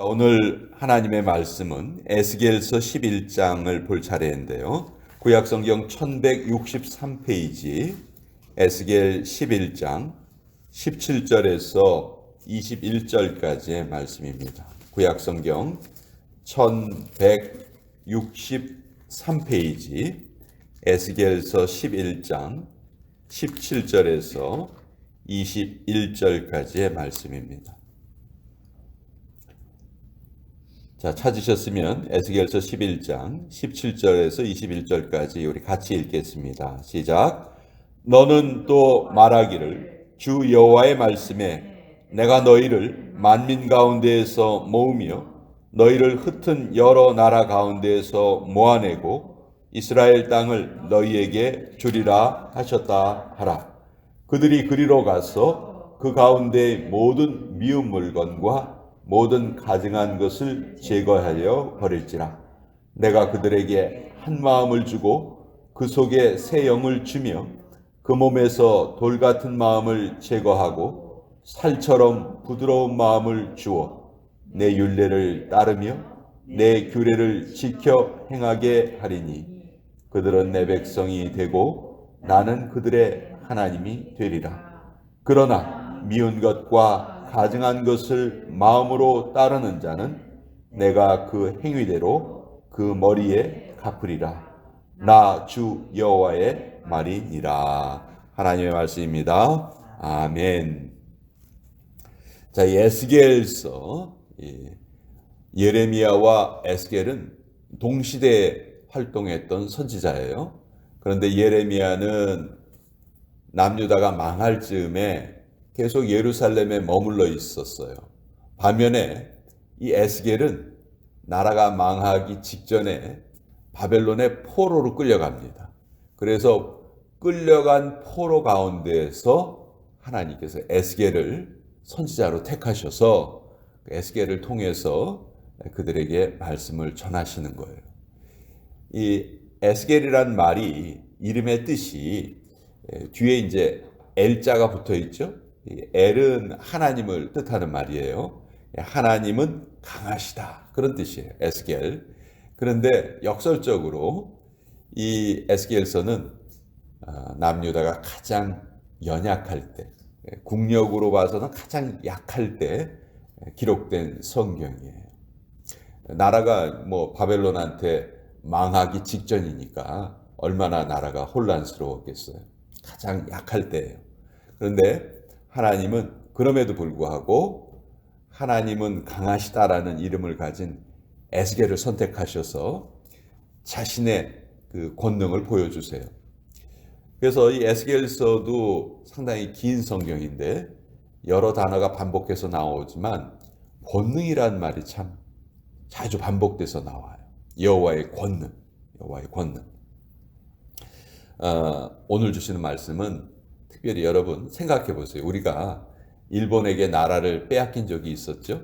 오늘 하나님의 말씀은 에스겔서 11장을 볼 차례인데요. 구약성경 1163페이지 에스겔 11장 17절에서 21절까지의 말씀입니다. 구약성경 1163페이지 에스겔서 11장 17절에서 21절까지의 말씀입니다. 자, 찾으셨으면 에스겔서 11장 17절에서 21절까지 우리 같이 읽겠습니다. 시작. 너는 또 말하기를 주 여호와의 말씀에 내가 너희를 만민 가운데에서 모으며 너희를 흩은 여러 나라 가운데에서 모아내고 이스라엘 땅을 너희에게 주리라 하셨다 하라. 그들이 그리로 가서 그 가운데의 모든 미운 물건과 모든 가증한 것을 제거하여 버릴지라. 내가 그들에게 한 마음을 주고 그 속에 새 영을 주며 그 몸에서 돌 같은 마음을 제거하고 살처럼 부드러운 마음을 주어 내 율례를 따르며 내 규례를 지켜 행하게 하리니 그들은 내 백성이 되고 나는 그들의 하나님이 되리라. 그러나 미운 것과 가증한 것을 마음으로 따르는 자는 내가 그 행위대로 그 머리에 갚으리라. 나 주 여호와의 말이니라. 하나님의 말씀입니다. 아멘. 자, 에스겔서 예레미야와 에스겔은 동시대에 활동했던 선지자예요. 그런데 예레미야는 남유다가 망할 즈음에 계속 예루살렘에 머물러 있었어요. 반면에 이 에스겔은 나라가 망하기 직전에 바벨론의 포로로 끌려갑니다. 그래서 끌려간 포로 가운데에서 하나님께서 에스겔을 선지자로 택하셔서 에스겔을 통해서 그들에게 말씀을 전하시는 거예요. 이 에스겔이란 말이 이름의 뜻이 뒤에 이제 엘자가 붙어 있죠. 엘은 하나님을 뜻하는 말이에요. 하나님은 강하시다 그런 뜻이에요. 에스겔. 그런데 역설적으로 이 에스겔서는 남유다가 가장 연약할 때, 국력으로 봐서는 가장 약할 때 기록된 성경이에요. 나라가 바벨론한테 망하기 직전이니까 얼마나 나라가 혼란스러웠겠어요. 가장 약할 때예요. 그런데 하나님은 그럼에도 불구하고 하나님은 강하시다라는 이름을 가진 에스겔을 선택하셔서 자신의 그 권능을 보여주세요. 그래서 이 에스겔서도 상당히 긴 성경인데 여러 단어가 반복해서 나오지만 권능이라는 말이 참 자주 반복돼서 나와요. 여호와의 권능, 여호와의 권능. 오늘 주시는 말씀은 특별히 여러분 생각해 보세요. 우리가 일본에게 나라를 빼앗긴 적이 있었죠.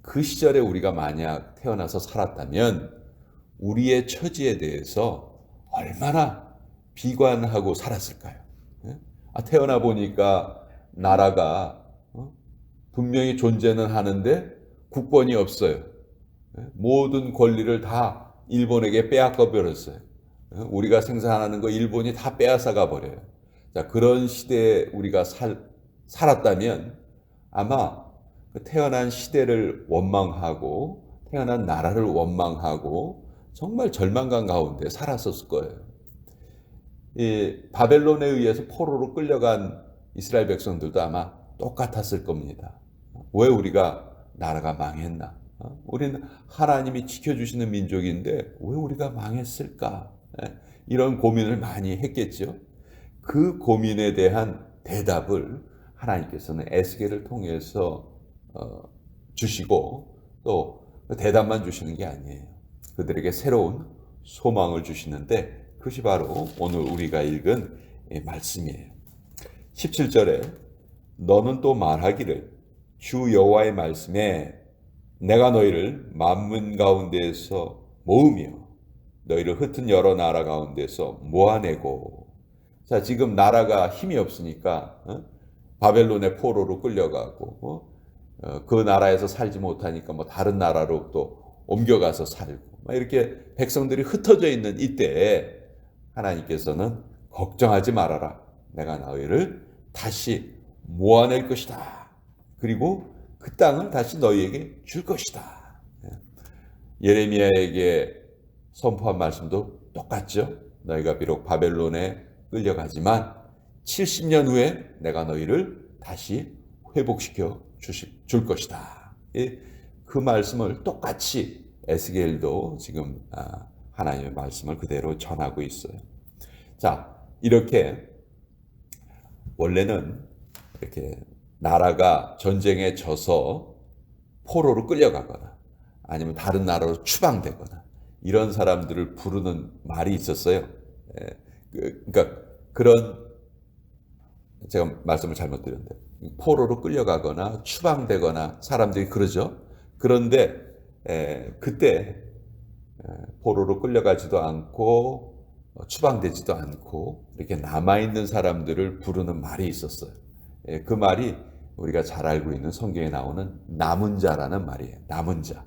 그 시절에 우리가 만약 태어나서 살았다면 우리의 처지에 대해서 얼마나 비관하고 살았을까요? 태어나 보니까 나라가 분명히 존재는 하는데 국권이 없어요. 모든 권리를 다 일본에게 빼앗겨 버렸어요. 우리가 생산하는 거 일본이 다 빼앗아가 버려요. 자, 그런 시대에 우리가 살았다면 아마 태어난 시대를 원망하고 태어난 나라를 원망하고 정말 절망감 가운데 살았었을 거예요. 바벨론에 의해서 포로로 끌려간 이스라엘 백성들도 아마 똑같았을 겁니다. 왜 우리가 나라가 망했나? 우리는 하나님이 지켜주시는 민족인데 왜 우리가 망했을까? 이런 고민을 많이 했겠죠. 그 고민에 대한 대답을 하나님께서는 에스겔을 통해서 주시고 또 대답만 주시는 게 아니에요. 그들에게 새로운 소망을 주시는데 그것이 바로 오늘 우리가 읽은 말씀이에요. 17절에 너는 또 말하기를 주 여호와의 말씀에 내가 너희를 만민 가운데에서 모으며 너희를 흩은 여러 나라 가운데서 모아내고. 자, 지금 나라가 힘이 없으니까 바벨론의 포로로 끌려가고 그 나라에서 살지 못하니까 뭐 다른 나라로 또 옮겨가서 살고 막 이렇게 백성들이 흩어져 있는 이때에 하나님께서는 걱정하지 말아라. 내가 너희를 다시 모아낼 것이다. 그리고 그 땅을 다시 너희에게 줄 것이다. 예레미야에게 선포한 말씀도 똑같죠. 너희가 비록 바벨론에 끌려가지만 70년 후에 내가 너희를 다시 회복시켜 줄 것이다. 그 말씀을 똑같이 에스겔도 지금 하나님의 말씀을 그대로 전하고 있어요. 자, 이렇게 원래는 이렇게 나라가 전쟁에 져서 포로로 끌려가거나 아니면 다른 나라로 추방되거나 이런 사람들을 부르는 말이 있었어요. 그러니까 그런 제가 말씀을 잘못 드렸는데 포로로 끌려가거나 추방되거나 사람들이 그러죠. 그런데 그때 포로로 끌려가지도 않고 추방되지도 않고 이렇게 남아있는 사람들을 부르는 말이 있었어요. 그 말이 우리가 잘 알고 있는 성경에 나오는 남은 자라는 말이에요. 남은 자.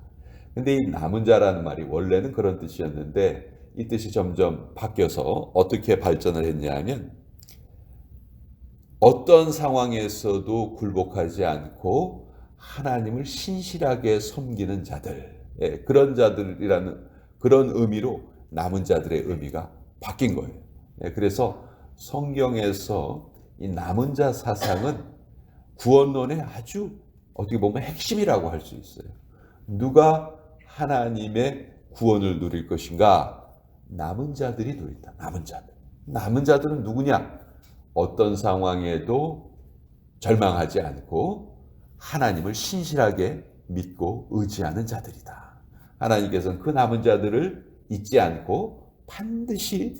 근데 이 남은 자라는 말이 원래는 그런 뜻이었는데 이 뜻이 점점 바뀌어서 어떻게 발전을 했냐면 어떤 상황에서도 굴복하지 않고 하나님을 신실하게 섬기는 자들, 그런 자들이라는 그런 의미로 남은 자들의 의미가 바뀐 거예요. 그래서 성경에서 이 남은 자 사상은 구원론의 아주 어떻게 보면 핵심이라고 할 수 있어요. 누가 하나님의 구원을 누릴 것인가? 남은 자들이 누린다. 남은 자들. 남은 자들은 누구냐? 어떤 상황에도 절망하지 않고 하나님을 신실하게 믿고 의지하는 자들이다. 하나님께서는 그 남은 자들을 잊지 않고 반드시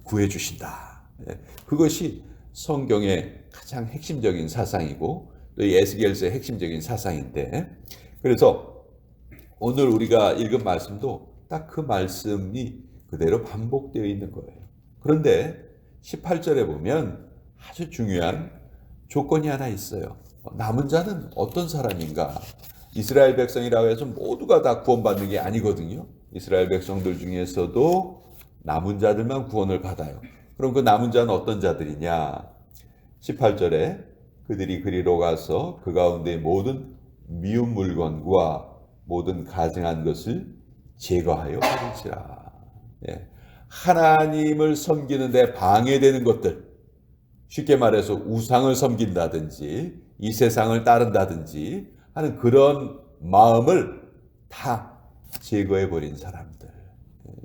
구해 주신다. 그것이 성경의 가장 핵심적인 사상이고 또 이 에스겔서의 핵심적인 사상인데 그래서 오늘 우리가 읽은 말씀도 딱 그 말씀이 그대로 반복되어 있는 거예요. 그런데 18절에 보면 아주 중요한 조건이 하나 있어요. 남은 자는 어떤 사람인가? 이스라엘 백성이라고 해서 모두가 다 구원받는 게 아니거든요. 이스라엘 백성들 중에서도 남은 자들만 구원을 받아요. 그럼 그 남은 자는 어떤 자들이냐? 18절에 그들이 그리로 가서 그 가운데 모든 미운 물건과 모든 가증한 것을 제거하여 버리시라. 하나님을 섬기는 데 방해되는 것들, 쉽게 말해서 우상을 섬긴다든지 이 세상을 따른다든지 하는 그런 마음을 다 제거해 버린 사람들,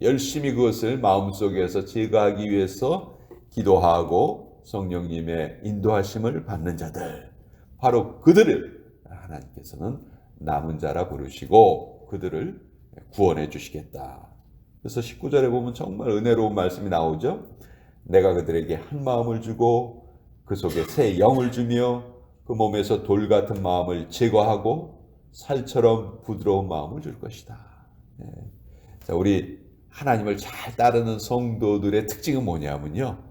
열심히 그것을 마음속에서 제거하기 위해서 기도하고 성령님의 인도하심을 받는 자들, 바로 그들을 하나님께서는 남은 자라 부르시고 그들을 구원해 주시겠다. 그래서 19절에 보면 정말 은혜로운 말씀이 나오죠. 내가 그들에게 한 마음을 주고 그 속에 새 영을 주며 그 몸에서 돌 같은 마음을 제거하고 살처럼 부드러운 마음을 줄 것이다. 자, 우리 하나님을 잘 따르는 성도들의 특징은 뭐냐면요.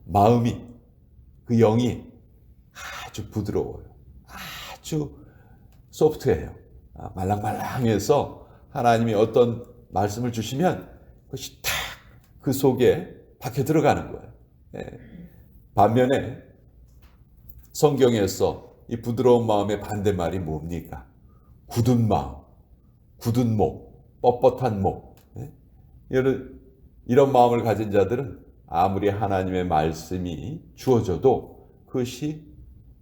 마음이, 그 영이 아주 부드러워요. 아주 소프트해요. 말랑말랑해서 하나님이 어떤 말씀을 주시면 그것이 탁 그 속에 박혀 들어가는 거예요. 반면에 성경에서 이 부드러운 마음의 반대말이 뭡니까? 굳은 마음, 굳은 목, 뻣뻣한 목. 이런 마음을 가진 자들은 아무리 하나님의 말씀이 주어져도 그것이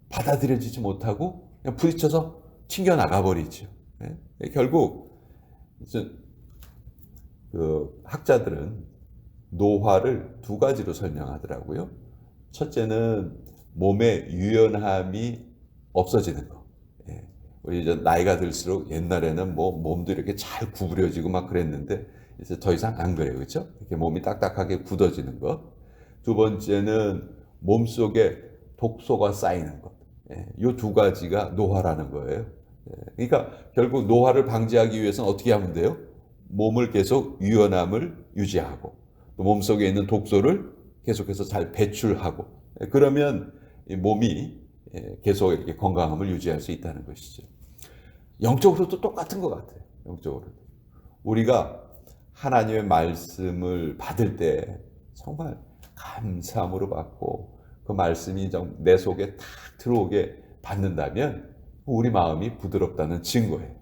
받아들여지지 못하고 그냥 부딪혀서 튕겨나가 버리죠. 결국 그 학자들은 노화를 두 가지로 설명하더라고요. 첫째는 몸의 유연함이 없어지는 거. 우리 이제 나이가 들수록 옛날에는 뭐 몸도 이렇게 잘 구부려지고 막 그랬는데 이제 더 이상 안 그래요, 그렇죠? 이렇게 몸이 딱딱하게 굳어지는 것. 두 번째는 몸 속에 독소가 쌓이는 것. 이 두 가지가 노화라는 거예요. 그러니까 결국 노화를 방지하기 위해서는 어떻게 하면 돼요? 몸을 계속 유연함을 유지하고 또 몸속에 있는 독소를 계속해서 잘 배출하고 그러면 몸이 계속 이렇게 건강함을 유지할 수 있다는 것이죠. 영적으로도 똑같은 것 같아요. 영적으로 우리가 하나님의 말씀을 받을 때 정말 감사함으로 받고 그 말씀이 내 속에 탁 들어오게 받는다면 우리 마음이 부드럽다는 증거예요.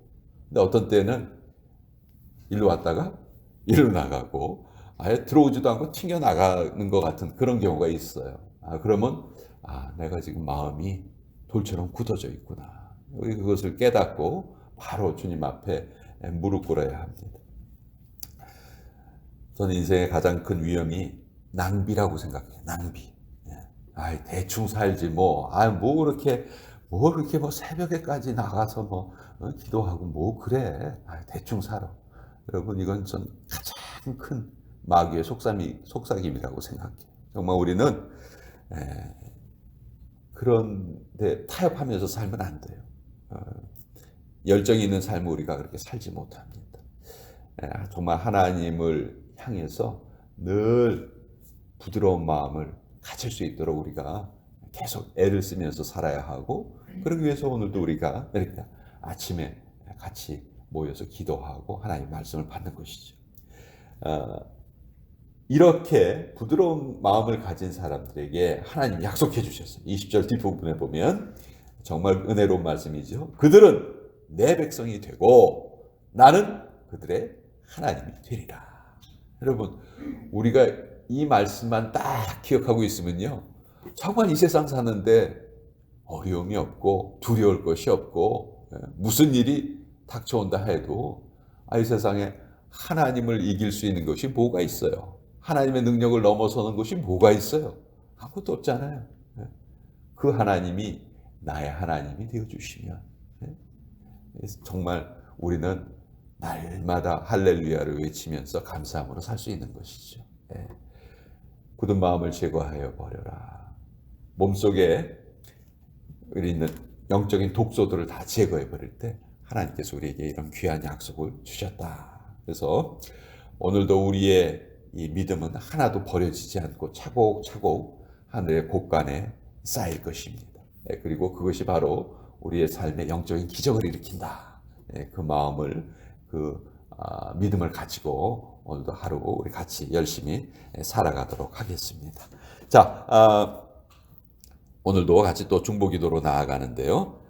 근데 어떤 때는 일로 왔다가 일로 나가고 아예 들어오지도 않고 튕겨 나가는 것 같은 그런 경우가 있어요. 그러면 내가 지금 마음이 돌처럼 굳어져 있구나. 우리 그것을 깨닫고 바로 주님 앞에 무릎 꿇어야 합니다. 저는 인생의 가장 큰 위험이 낭비라고 생각해요. 낭비. 대충 살지 뭐 그렇게 뭐 새벽에까지 나가서 기도하고 뭐 그래. 대충 살아. 여러분 이건 전 가장 큰 마귀의 속삭임이라고 생각해요. 정말 우리는 그런데 타협하면서 살면 안 돼요. 열정이 있는 삶을 우리가 그렇게 살지 못합니다. 정말 하나님을 향해서 늘 부드러운 마음을 가질 수 있도록 우리가 계속 애를 쓰면서 살아야 하고, 그러기 위해서 오늘도 우리가 이렇게 아침에 같이 모여서 기도하고 하나님의 말씀을 받는 것이죠. 이렇게 부드러운 마음을 가진 사람들에게 하나님이 약속해 주셨어요. 20절 뒷부분에 보면 정말 은혜로운 말씀이죠. 그들은 내 백성이 되고 나는 그들의 하나님이 되리라. 여러분 우리가 이 말씀만 딱 기억하고 있으면요, 정말 이 세상 사는데 어려움이 없고 두려울 것이 없고 무슨 일이 닥쳐온다 해도 이 세상에 하나님을 이길 수 있는 것이 뭐가 있어요? 하나님의 능력을 넘어서는 것이 뭐가 있어요? 아무것도 없잖아요. 그 하나님이 나의 하나님이 되어주시면 정말 우리는 날마다 할렐루야를 외치면서 감사함으로 살 수 있는 것이죠. 굳은 마음을 제거하여 버려라. 몸속에 있는 영적인 독소들을 다 제거해 버릴 때 하나님께서 우리에게 이런 귀한 약속을 주셨다. 그래서 오늘도 우리의 이 믿음은 하나도 버려지지 않고 차곡차곡 하늘의 곳간에 쌓일 것입니다. 그리고 그것이 바로 우리의 삶의 영적인 기적을 일으킨다. 그 마음을, 믿음을 가지고 오늘도 하루 우리 같이 열심히 살아가도록 하겠습니다. 자, 오늘도 같이 또 중보기도로 나아가는데요.